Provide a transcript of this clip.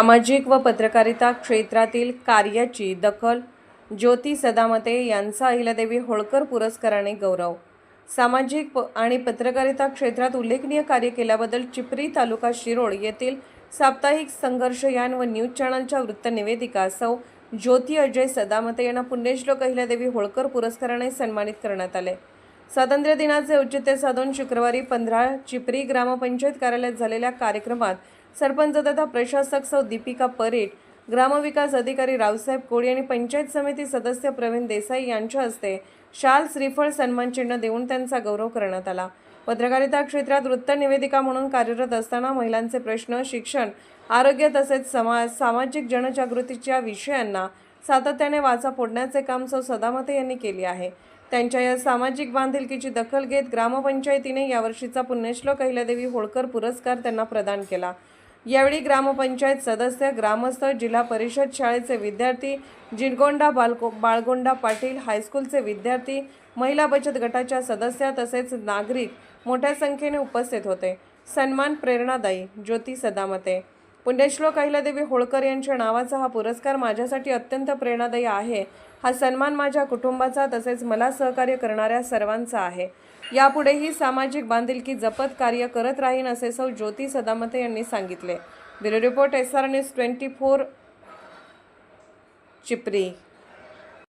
सामाजिक व पत्रकारिता क्षेत्रातील कार्याची दखल ज्योती सदामते यांचा अहिल्यादेवी होळकर पुरस्काराने गौरव। सामाजिक आणि पत्रकारिता क्षेत्रात उल्लेखनीय कार्य केल्याबद्दल चिपरी तालुका शिरोळ येथील साप्ताहिक संघर्षयान व न्यूज चॅनलच्या वृत्तनिवेदिका सौ ज्योती अजय सदामते यांना पुण्यश्लोक अहिल्यादेवी होळकर पुरस्काराने सन्मानित करण्यात आले। स्वातंत्र्य दिनाचे औचित्य साधून शुक्रवारी 15 चिपरी ग्रामपंचायत कार्यालयात झालेल्या कार्यक्रमात सरपंच तथा प्रशासक सौ दीपिका परेट, ग्रामविकास अधिकारी रावसाहेब कोळी आणि पंचायत समिती सदस्य प्रवीण देसाई यांच्या हस्ते शाल श्रीफळ सन्मान चिन्ह देऊन त्यांचा गौरव करण्यात आला। पत्रकारिता क्षेत्रात वृत्तनिवेदिका म्हणून कार्यरत असताना महिलांचे प्रश्न, शिक्षण, आरोग्य तसेच सामाजिक जनजागृतीच्या विषयांना सातत्याने वाचा फोडण्याचे काम सौ सदामते यांनी केले आहे। त्यांच्या या सामाजिक बांधिलकीची दखल घेत ग्रामपंचायतीने यावर्षीचा पुण्यश्लोक अहिल्यादेवी होळकर पुरस्कार त्यांना प्रदान केला। यावेळी ग्रामपंचायत सदस्य, ग्रामस्थ, जिल्हा परिषद शाळेचे विद्यार्थी, जिनगोंडा बाळगोंडा पाटील हायस्कूलचे विद्यार्थी, महिला बचत गटाच्या सदस्या तसेच नागरिक मोठ्या संख्येने उपस्थित होते। सन्मान प्रेरणादायी ज्योती सदामते। पुण्यश्लोक अहिल्यादेवी होळकर यांच्या नावाचा हा पुरस्कार माझ्यासाठी अत्यंत प्रेरणादायी आहे। हा सन्मान माझ्या कुटुंबाचा तसेच मला सहकार्य करणाऱ्या सर्वांचा आहे। यापुढेही सामाजिक बांधिलकी जपत कार्य करत राहीन असे सौ ज्योती सदामते यांनी सांगितले। ब्युरो रिपोर्ट SR News 24 चिपरी।